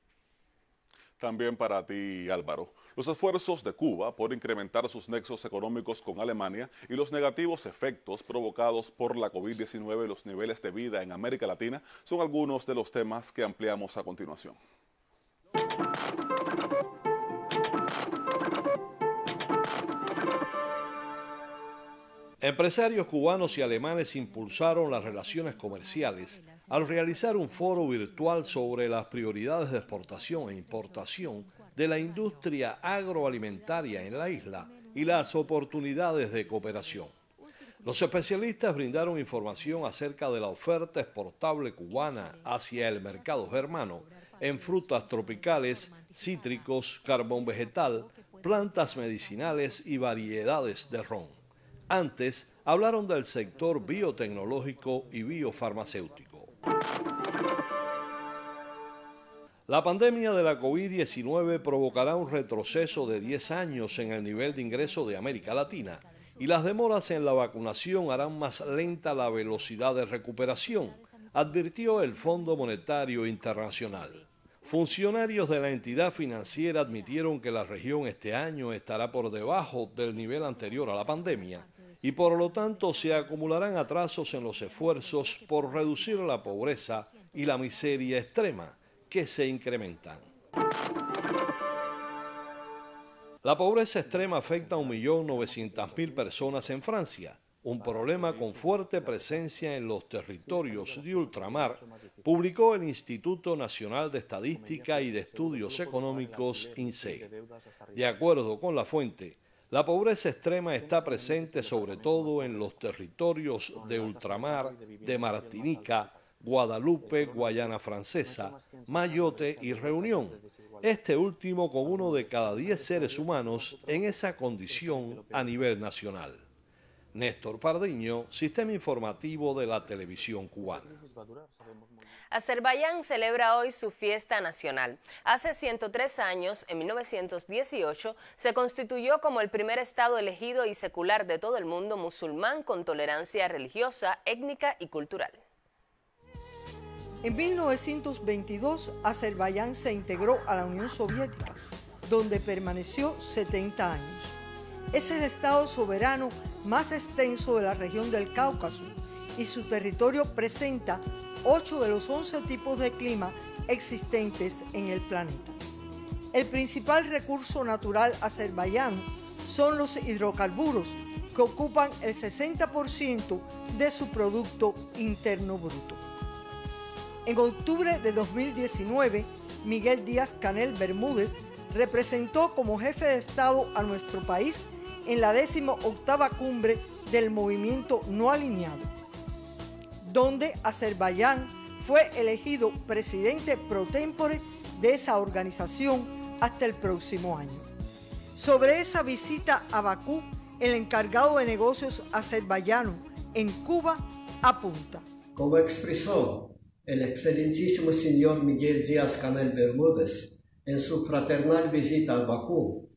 También para ti, Álvaro. Los esfuerzos de Cuba por incrementar sus nexos económicos con Alemania y los negativos efectos provocados por la COVID-19 y los niveles de vida en América Latina son algunos de los temas que ampliamos a continuación. Empresarios cubanos y alemanes impulsaron las relaciones comerciales al realizar un foro virtual sobre las prioridades de exportación e importación de la industria agroalimentaria en la isla y las oportunidades de cooperación. Los especialistas brindaron información acerca de la oferta exportable cubana hacia el mercado germano en frutas tropicales, cítricos, carbón vegetal, plantas medicinales y variedades de ron. Antes, hablaron del sector biotecnológico y biofarmacéutico. La pandemia de la COVID-19 provocará un retroceso de 10 años en el nivel de ingreso de América Latina y las demoras en la vacunación harán más lenta la velocidad de recuperación, advirtió el Fondo Monetario Internacional. Funcionarios de la entidad financiera admitieron que la región este año estará por debajo del nivel anterior a la pandemia y por lo tanto se acumularán atrasos en los esfuerzos por reducir la pobreza y la miseria extrema que se incrementan. La pobreza extrema afecta a 1.900.000 personas en Francia, un problema con fuerte presencia en los territorios de ultramar, publicó el Instituto Nacional de Estadística y de Estudios Económicos, INSEE. De acuerdo con la fuente, la pobreza extrema está presente sobre todo en los territorios de ultramar, de Martinica, Guadalupe, Guayana Francesa, Mayotte y Reunión, este último con 1 de cada 10 seres humanos en esa condición a nivel nacional. Néstor Pardiño, Sistema Informativo de la Televisión Cubana. Azerbaiyán celebra hoy su fiesta nacional. Hace 103 años, en 1918, se constituyó como el primer estado elegido y secular de todo el mundo musulmán con tolerancia religiosa, étnica y cultural. En 1922, Azerbaiyán se integró a la Unión Soviética, donde permaneció 70 años. Es el estado soberano más extenso de la región del Cáucaso y su territorio presenta 8 de los 11 tipos de clima existentes en el planeta. El principal recurso natural azerbaiyano son los hidrocarburos, que ocupan el 60% de su Producto Interno Bruto. En octubre de 2019, Miguel Díaz-Canel Bermúdez representó como jefe de Estado a nuestro país en la 18ª cumbre del Movimiento No Alineado, donde Azerbaiyán fue elegido presidente pro tempore de esa organización hasta el próximo año. Sobre esa visita a Bakú, el encargado de negocios azerbaiyano en Cuba apunta. Como expresó el excelentísimo señor Miguel Díaz-Canel Bermúdez en su fraternal visita a Bakú,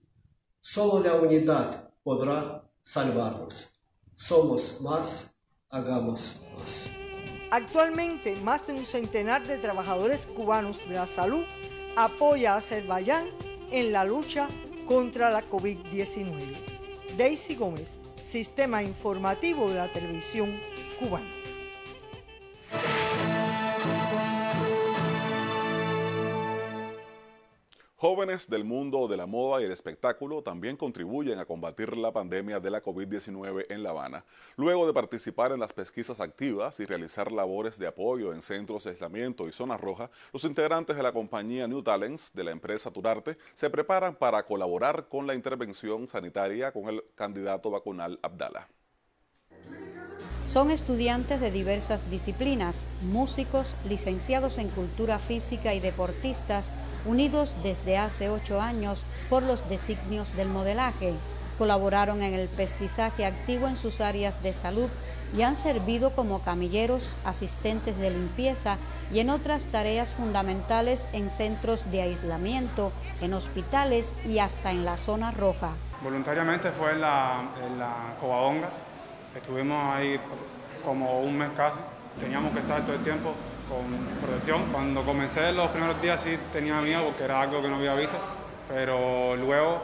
solo la unidad podrá salvarnos. Somos más, hagamos más. Actualmente, más de un centenar de trabajadores cubanos de la salud apoya a Azerbaiyán en la lucha contra la COVID-19. Daisy Gómez, Sistema Informativo de la Televisión Cubana. Jóvenes del mundo de la moda y el espectáculo también contribuyen a combatir la pandemia de la COVID-19 en La Habana. Luego de participar en las pesquisas activas y realizar labores de apoyo en centros de aislamiento y zona roja, los integrantes de la compañía New Talents de la empresa Turarte se preparan para colaborar con la intervención sanitaria con el candidato vacunal Abdala. Son estudiantes de diversas disciplinas, músicos, licenciados en cultura física y deportistas, unidos desde hace 8 años por los designios del modelaje. Colaboraron en el pesquisaje activo en sus áreas de salud y han servido como camilleros, asistentes de limpieza y en otras tareas fundamentales en centros de aislamiento, en hospitales y hasta en la zona roja. Voluntariamente fue en la Covadonga. Estuvimos ahí como un mes casi, teníamos que estar todo el tiempo con protección. Cuando comencé los primeros días sí tenía miedo porque era algo que no había visto, pero luego,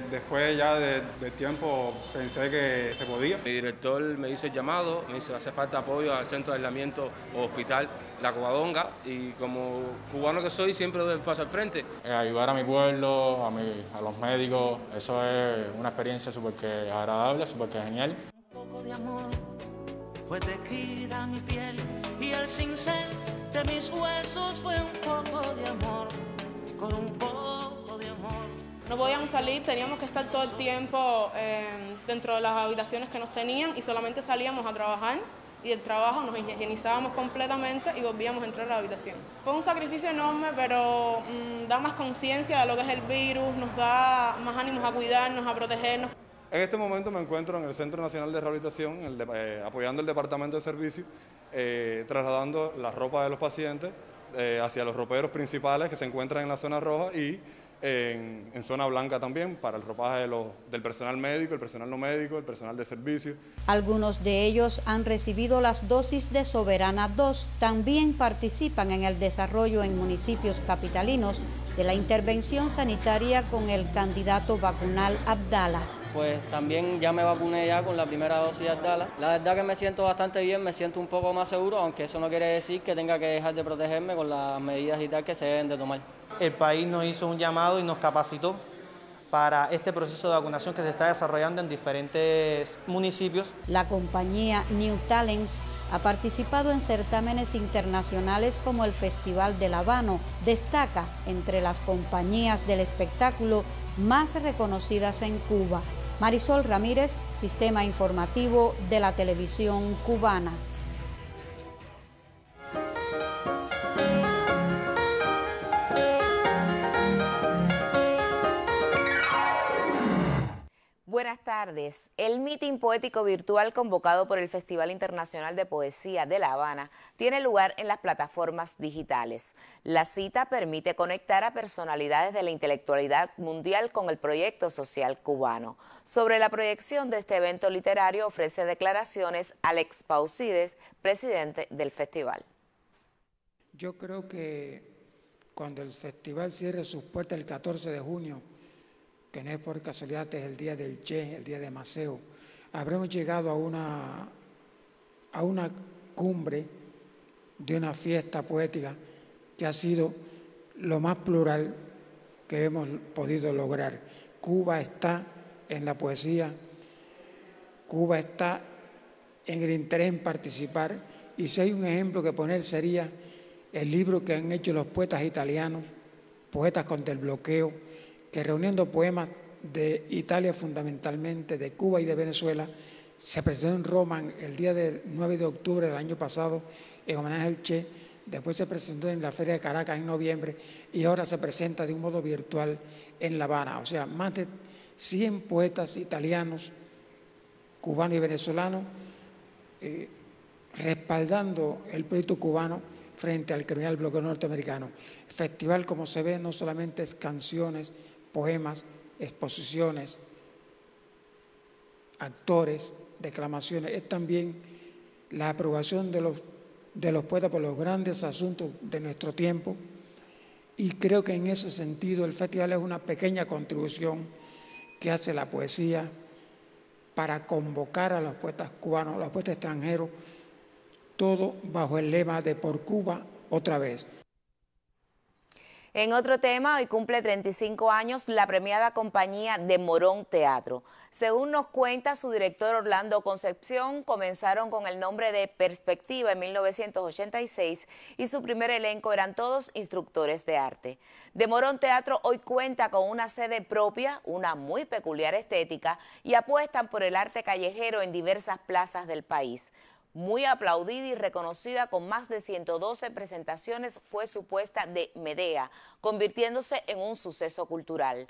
después ya del tiempo, pensé que se podía. Mi director me hizo el llamado, me dice hace falta apoyo al centro de aislamiento o hospital La Covadonga y como cubano que soy siempre doy el paso al frente. Ayudar a mi pueblo, a los médicos, eso es una experiencia súper agradable, súper genial. De amor fue tejida mi piel y el cincel de mis huesos fue un poco de amor, con un poco de amor. No podíamos salir, teníamos que estar todo el tiempo dentro de las habitaciones que nos tenían y solamente salíamos a trabajar y del trabajo nos higienizábamos completamente y volvíamos a entrar a la habitación. Fue un sacrificio enorme, pero da más conciencia de lo que es el virus, nos da más ánimos a cuidarnos, a protegernos. En este momento me encuentro en el Centro Nacional de Rehabilitación, apoyando el Departamento de Servicios, trasladando la ropa de los pacientes hacia los roperos principales que se encuentran en la zona roja y en zona blanca también, para el ropaje del personal médico, el personal no médico, el personal de servicio. Algunos de ellos han recibido las dosis de Soberana 2, también participan en el desarrollo en municipios capitalinos de la intervención sanitaria con el candidato vacunal Abdala. Pues también ya me vacuné ya con la primera dosis de Abdala. La verdad que me siento bastante bien, me siento un poco más seguro, aunque eso no quiere decir que tenga que dejar de protegerme con las medidas y tal que se deben de tomar. El país nos hizo un llamado y nos capacitó para este proceso de vacunación que se está desarrollando en diferentes municipios. La compañía New Talents ha participado en certámenes internacionales como el Festival de La Habana. Destaca entre las compañías del espectáculo más reconocidas en Cuba. Marisol Ramírez, Sistema Informativo de la Televisión Cubana. Buenas tardes. El mitin poético virtual convocado por el Festival Internacional de Poesía de La Habana tiene lugar en las plataformas digitales. La cita permite conectar a personalidades de la intelectualidad mundial con el proyecto social cubano. Sobre la proyección de este evento literario ofrece declaraciones Alex Pausides, presidente del festival. Yo creo que cuando el festival cierre sus puertas el 14 de junio, que no es por casualidad, es el día del Che, el día de Maceo, habremos llegado a una cumbre de una fiesta poética que ha sido lo más plural que hemos podido lograr. Cuba está en la poesía, Cuba está en el interés en participar, y si hay un ejemplo que poner sería el libro que han hecho los poetas italianos, Poetas contra el bloqueo, que reuniendo poemas de Italia fundamentalmente, de Cuba y de Venezuela, se presentó en Roma el día del 9 de octubre del año pasado en homenaje al Che, después se presentó en la Feria de Caracas en noviembre y ahora se presenta de un modo virtual en La Habana. O sea, más de 100 poetas italianos, cubanos y venezolanos respaldando el proyecto cubano frente al criminal bloqueo norteamericano. El festival, como se ve, no solamente es canciones, poemas, exposiciones, actores, declamaciones, es también la aprobación de los poetas por los grandes asuntos de nuestro tiempo, y creo que en ese sentido el festival es una pequeña contribución que hace la poesía para convocar a los poetas cubanos, a los poetas extranjeros, todo bajo el lema de Por Cuba otra vez. En otro tema, hoy cumple 35 años la premiada compañía de Morón Teatro. Según nos cuenta su director Orlando Concepción, comenzaron con el nombre de Perspectiva en 1986 y su primer elenco eran todos instructores de arte. De Morón Teatro hoy cuenta con una sede propia, una muy peculiar estética y apuestan por el arte callejero en diversas plazas del país. Muy aplaudida y reconocida con más de 112 presentaciones fue su puesta de Medea, convirtiéndose en un suceso cultural.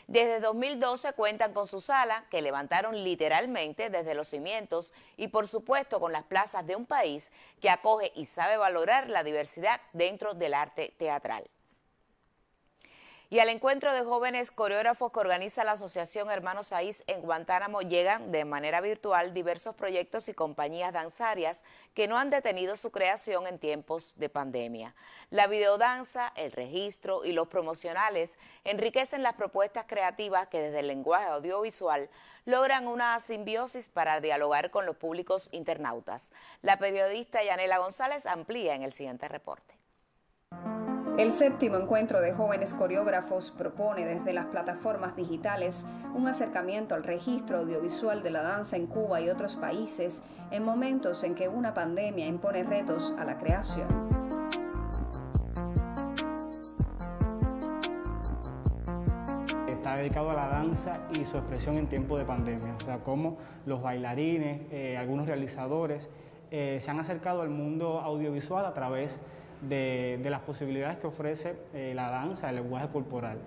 Desde 2012 cuentan con su sala, que levantaron literalmente desde los cimientos, y por supuesto con las plazas de un país que acoge y sabe valorar la diversidad dentro del arte teatral. Y al encuentro de jóvenes coreógrafos que organiza la Asociación Hermanos Saiz en Guantánamo llegan de manera virtual diversos proyectos y compañías danzarias que no han detenido su creación en tiempos de pandemia. La videodanza, el registro y los promocionales enriquecen las propuestas creativas que desde el lenguaje audiovisual logran una simbiosis para dialogar con los públicos internautas. La periodista Yanela González amplía en el siguiente reporte. El séptimo encuentro de jóvenes coreógrafos propone desde las plataformas digitales un acercamiento al registro audiovisual de la danza en Cuba y otros países en momentos en que una pandemia impone retos a la creación. Está dedicado a la danza y su expresión en tiempo de pandemia, o sea, cómo los bailarines, algunos realizadores se han acercado al mundo audiovisual a través de las posibilidades que ofrece la danza, el lenguaje corporal.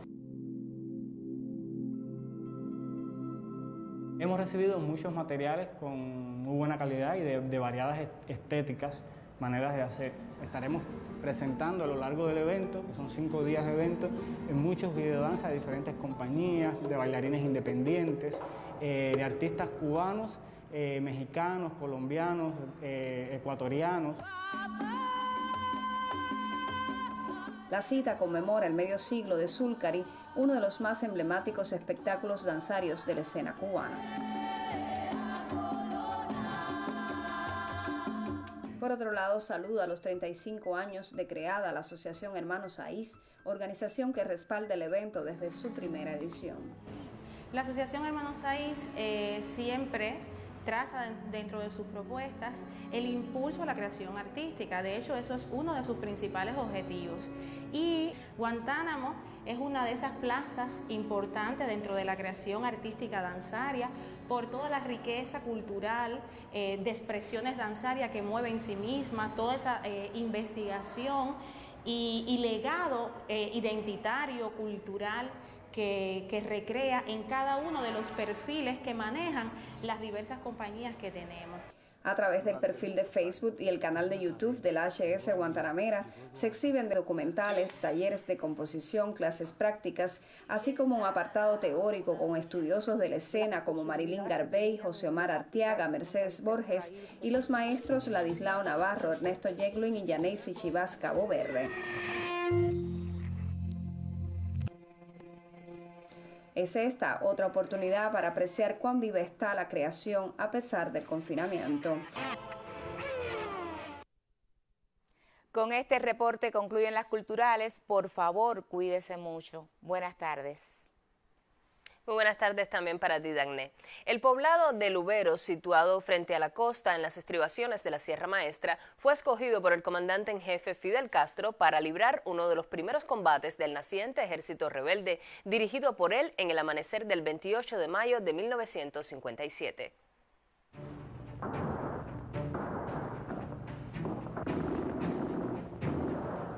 Hemos recibido muchos materiales con muy buena calidad y de variadas estéticas, maneras de hacer. Estaremos presentando a lo largo del evento, que son 5 días de evento, en muchos videodanzas de diferentes compañías, de bailarines independientes, de artistas cubanos, mexicanos, colombianos, ecuatorianos. La cita conmemora el medio siglo de Zulcari, uno de los más emblemáticos espectáculos danzarios de la escena cubana. Por otro lado, saluda a los 35 años de creada la Asociación Hermanos Saiz, organización que respalda el evento desde su primera edición. La Asociación Hermanos Saiz siempre traza dentro de sus propuestas el impulso a la creación artística. De hecho, eso es uno de sus principales objetivos. Y Guantánamo es una de esas plazas importantes dentro de la creación artística danzaria por toda la riqueza cultural de expresiones danzarias que mueve en sí misma, toda esa investigación y legado identitario, cultural, que recrea en cada uno de los perfiles que manejan las diversas compañías que tenemos. A través del perfil de Facebook y el canal de YouTube de la HS Guantanamera se exhiben documentales, talleres de composición, clases prácticas, así como un apartado teórico con estudiosos de la escena como Marilyn Garbey, José Omar Arteaga, Mercedes Borges y los maestros Ladislao Navarro, Ernesto Yeglin y Yaneisi Chivas Cabo Verde. Es esta otra oportunidad para apreciar cuán viva está la creación a pesar del confinamiento. Con este reporte concluyen las culturales. Por favor, cuídese mucho. Buenas tardes. Muy buenas tardes también para ti, Dagné. El poblado de Lubero, situado frente a la costa en las estribaciones de la Sierra Maestra, fue escogido por el comandante en jefe Fidel Castro para librar uno de los primeros combates del naciente ejército rebelde dirigido por él en el amanecer del 28 de mayo de 1957.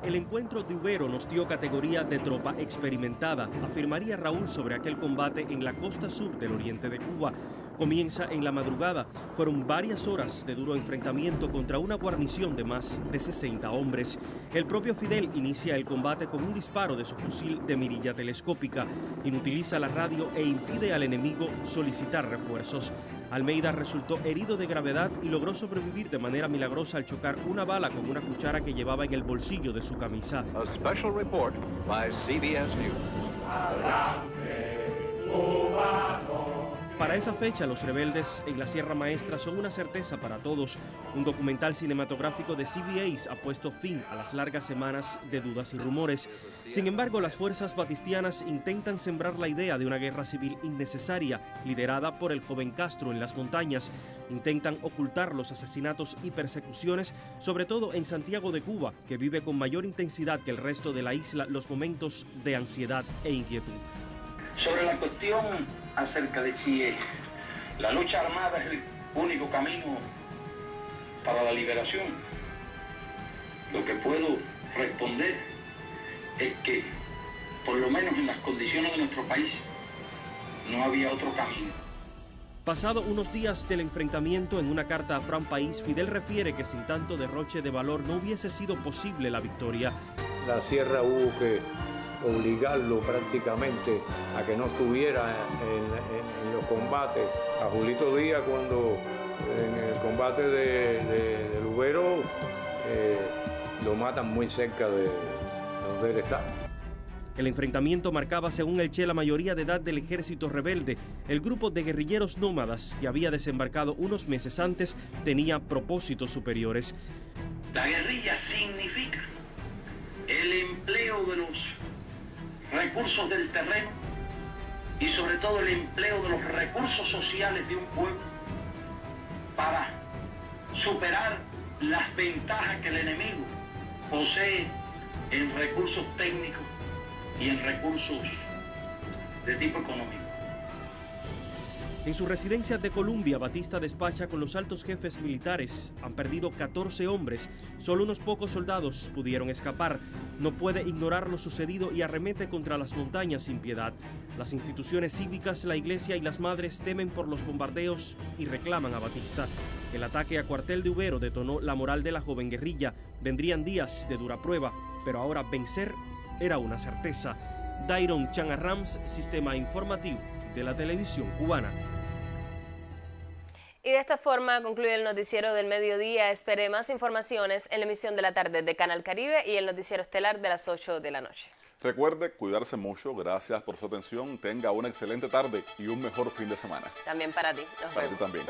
El encuentro de Ubero nos dio categoría de tropa experimentada, afirmaría Raúl sobre aquel combate en la costa sur del oriente de Cuba. Comienza en la madrugada. Fueron varias horas de duro enfrentamiento contra una guarnición de más de 60 hombres. El propio Fidel inicia el combate con un disparo de su fusil de mirilla telescópica. Inutiliza la radio e impide al enemigo solicitar refuerzos. Almeida resultó herido de gravedad y logró sobrevivir de manera milagrosa al chocar una bala con una cuchara que llevaba en el bolsillo de su camisa. A special report by CBS News. Para esa fecha, los rebeldes en la Sierra Maestra son una certeza para todos. Un documental cinematográfico de CBS ha puesto fin a las largas semanas de dudas y rumores. Sin embargo, las fuerzas batistianas intentan sembrar la idea de una guerra civil innecesaria, liderada por el joven Castro en las montañas. Intentan ocultar los asesinatos y persecuciones, sobre todo en Santiago de Cuba, que vive con mayor intensidad que el resto de la isla los momentos de ansiedad e inquietud. Sobre la cuestión acerca de si la lucha armada es el único camino para la liberación, lo que puedo responder es que, por lo menos en las condiciones de nuestro país, no había otro camino. Pasado unos días del enfrentamiento, en una carta a Fran País, Fidel refiere que sin tanto derroche de valor no hubiese sido posible la victoria. La sierra hubo que obligarlo prácticamente a que no estuviera en los combates. A Julito Díaz, cuando en el combate de Lubero lo matan muy cerca de donde él está. El enfrentamiento marcaba, según el Che, la mayoría de edad del ejército rebelde. El grupo de guerrilleros nómadas que había desembarcado unos meses antes tenía propósitos superiores. La guerrilla significa el empleo de los recursos del terreno y sobre todo el empleo de los recursos sociales de un pueblo para superar las ventajas que el enemigo posee en recursos técnicos y en recursos de tipo económico. En su residencia de Columbia, Batista despacha con los altos jefes militares. Han perdido 14 hombres. Solo unos pocos soldados pudieron escapar. No puede ignorar lo sucedido y arremete contra las montañas sin piedad. Las instituciones cívicas, la iglesia y las madres temen por los bombardeos y reclaman a Batista. El ataque a Cuartel de Ubero detonó la moral de la joven guerrilla. Vendrían días de dura prueba, pero ahora vencer era una certeza. Dairon Changarrams, Sistema Informativo de la Televisión Cubana. Y de esta forma concluye el noticiero del mediodía. Espere más informaciones en la emisión de la tarde de Canal Caribe y el noticiero estelar de las 8 de la noche. Recuerde cuidarse mucho. Gracias por su atención. Tenga una excelente tarde y un mejor fin de semana. También para ti. Para ti también.